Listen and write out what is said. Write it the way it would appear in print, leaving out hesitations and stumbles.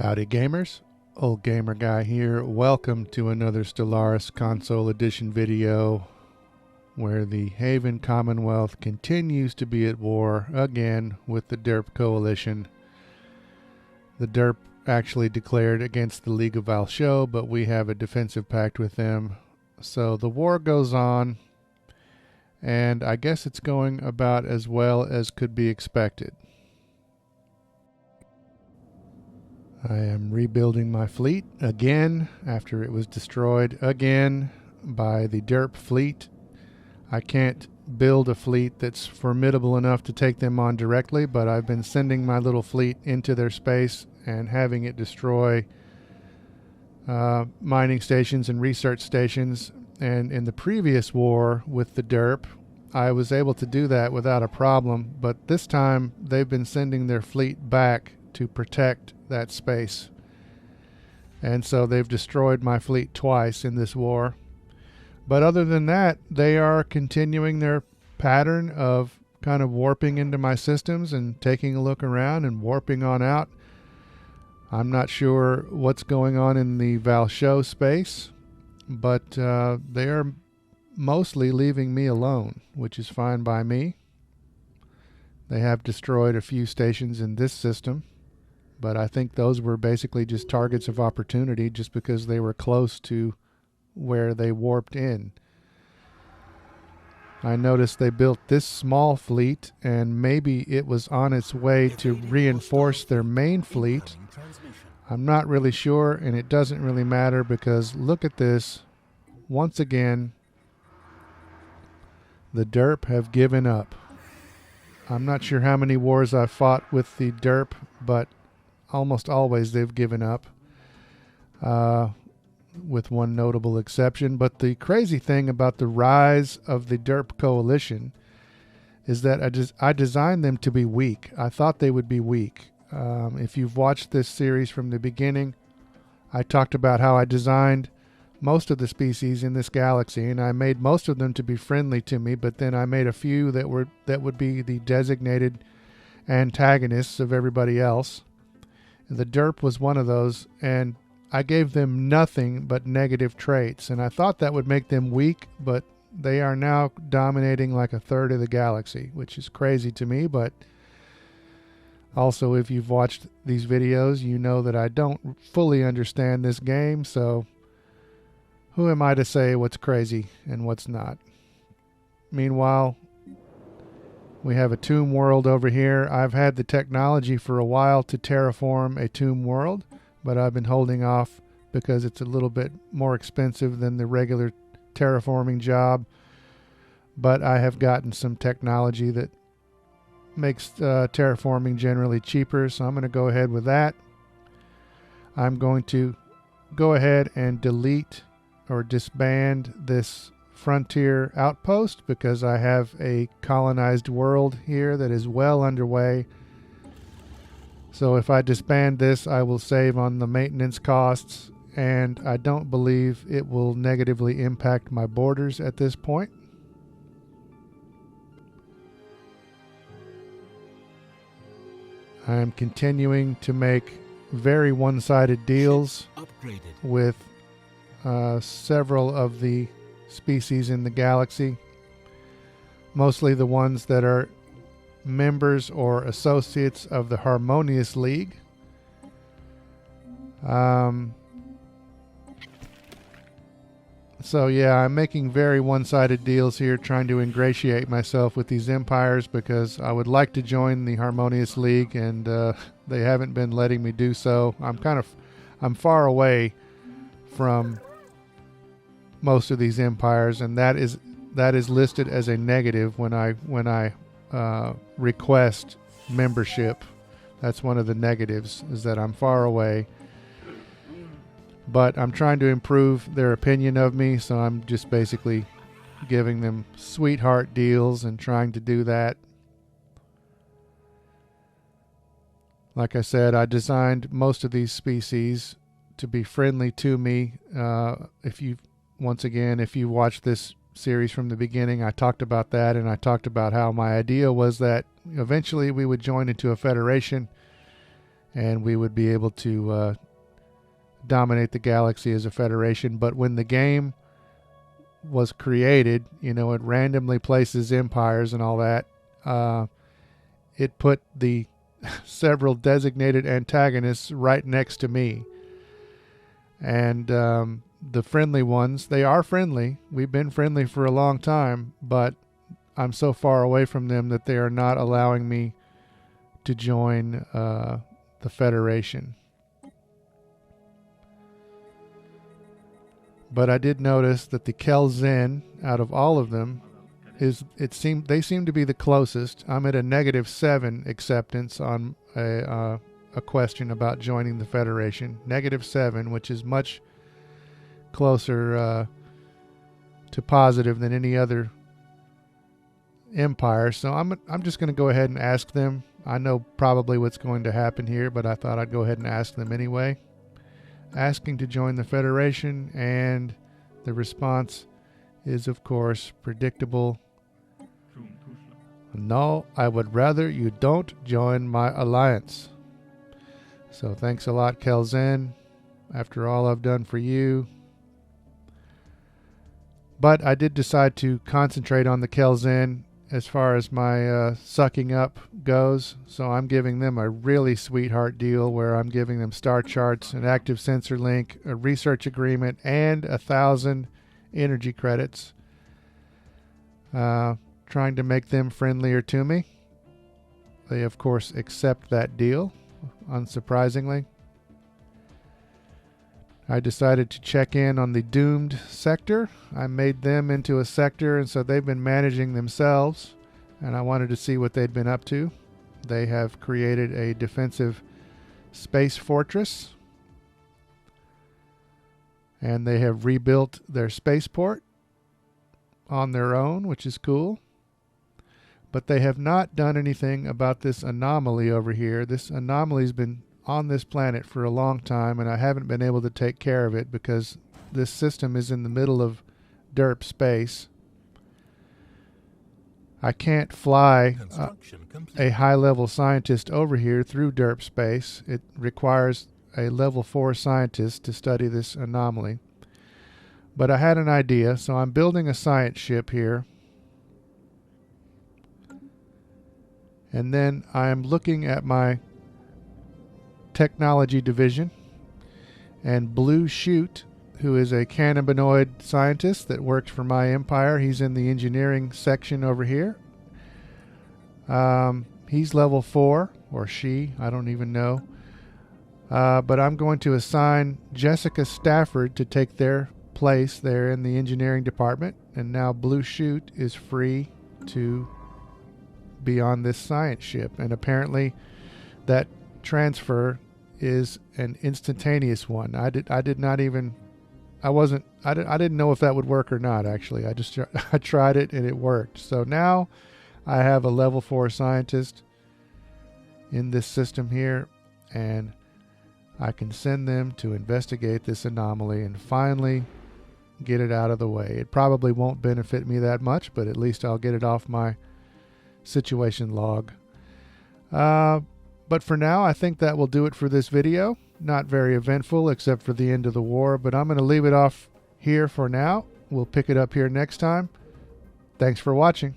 Howdy gamers, Old Gamer Guy here. Welcome to another Stellaris Console Edition video where the Haven Commonwealth continues to be at war again with the Derp Coalition. The Derp actually declared against the League of Valshow, but we have a defensive pact with them. So the war goes on, and I guess it's going about as well as could be expected. I am rebuilding my fleet again after it was destroyed again by the Derp fleet. I can't build a fleet that's formidable enough to take them on directly, but I've been sending my little fleet into their space and having it destroy mining stations and research stations. And in the previous war with the Derp, I was able to do that without a problem, but this time they've been sending their fleet back to protect that space. And so they've destroyed my fleet twice in this war. But other than that, they are continuing their pattern of kind of warping into my systems and taking a look around and warping on out. I'm not sure what's going on in the Valshow space, but they are mostly leaving me alone, which is fine by me. They have destroyed a few stations in this system, but I think those were basically just targets of opportunity just because they were close to where they warped in. I noticed they built this small fleet, and maybe it was on its way to reinforce their main fleet. I'm not really sure, and it doesn't really matter because look at this. Once again, the Derp have given up. I'm not sure how many wars I've fought with the Derp, but almost always they've given up, with one notable exception. But the crazy thing about the rise of the Derp Coalition is that I designed them to be weak. I thought they would be weak. If you've watched this series from the beginning, I talked about how I designed most of the species in this galaxy, and I made most of them to be friendly to me, but then I made a few that would be the designated antagonists of everybody else. The Derp was one of those, and I gave them nothing but negative traits, and I thought that would make them weak, but they are now dominating like a third of the galaxy, which is crazy to me. But also, if you've watched these videos, you know that I don't fully understand this game, so who am I to say what's crazy and what's not? Meanwhile, we have a tomb world over here. I've had the technology for a while to terraform a tomb world, but I've been holding off because it's a little bit more expensive than the regular terraforming job. But I have gotten some technology that makes terraforming generally cheaper, so I'm going to go ahead with that. I'm going to go ahead and delete or disband this frontier outpost because I have a colonized world here that is well underway. So if I disband this, I will save on the maintenance costs, and I don't believe it will negatively impact my borders at this point. I am continuing to make very one-sided deals with several of the species in the galaxy, mostly the ones that are members or associates of the Harmonious League. So yeah, I'm making very one-sided deals here, trying to ingratiate myself with these empires because I would like to join the Harmonious League, and they haven't been letting me do so. I'm far away from most of these empires, and that is listed as a negative when I request membership. That's one of the negatives, is that I'm far away. But I'm trying to improve their opinion of me, so I'm just basically giving them sweetheart deals and trying to do that. Like I said, I designed most of these species to be friendly to me. If you watch this series from the beginning, I talked about that, and I talked about how my idea was that eventually we would join into a federation and we would be able to dominate the galaxy as a federation. But when the game was created, you know, it randomly places empires and all that. It put the several designated antagonists right next to me. And the friendly ones, they are friendly. We've been friendly for a long time, but I'm so far away from them that they are not allowing me to join the Federation. But I did notice that the Kelzen, out of all of them, they seem to be the closest. I'm at a -7 acceptance on a question about joining the Federation. -7, which is much closer to positive than any other empire. So I'm just going to go ahead and ask them. I know probably what's going to happen here, but I thought I'd go ahead and ask them anyway. Asking to join the Federation, and the response is, of course, predictable. No, I would rather you don't join my alliance. So thanks a lot, Kelzen, after all I've done for you. But I did decide to concentrate on the Kelzen as far as my sucking up goes. So I'm giving them a really sweetheart deal where I'm giving them star charts, an active sensor link, a research agreement, and 1,000 energy credits. Trying to make them friendlier to me. They, of course, accept that deal, unsurprisingly. I decided to check in on the doomed sector. I made them into a sector, and so they've been managing themselves, and I wanted to see what they'd been up to. They have created a defensive space fortress, and they have rebuilt their spaceport on their own, which is cool. But they have not done anything about this anomaly over here. This anomaly's been on this planet for a long time, and I haven't been able to take care of it because this system is in the middle of derp space. I can't fly a high-level scientist over here through derp space. It requires a level 4 scientist to study this anomaly. But I had an idea, so I'm building a science ship here. And then I'm looking at my technology division, and Blue Shoot, who is a cannabinoid scientist that works for my empire, he's in the engineering section over here. He's level 4, or she, I don't even know. But I'm going to assign Jessica Stafford to take their place there in the engineering department, and now Blue Shoot is free to be on this science ship. And apparently that transfer is an instantaneous one. I didn't know if that would work or not, actually. I tried it and it worked. So now I have a level 4 scientist in this system here, and I can send them to investigate this anomaly and finally get it out of the way. It probably won't benefit me that much, but at least I'll get it off my situation log. But for now, I think that will do it for this video. Not very eventful except for the end of the war, but I'm going to leave it off here for now. We'll pick it up here next time. Thanks for watching.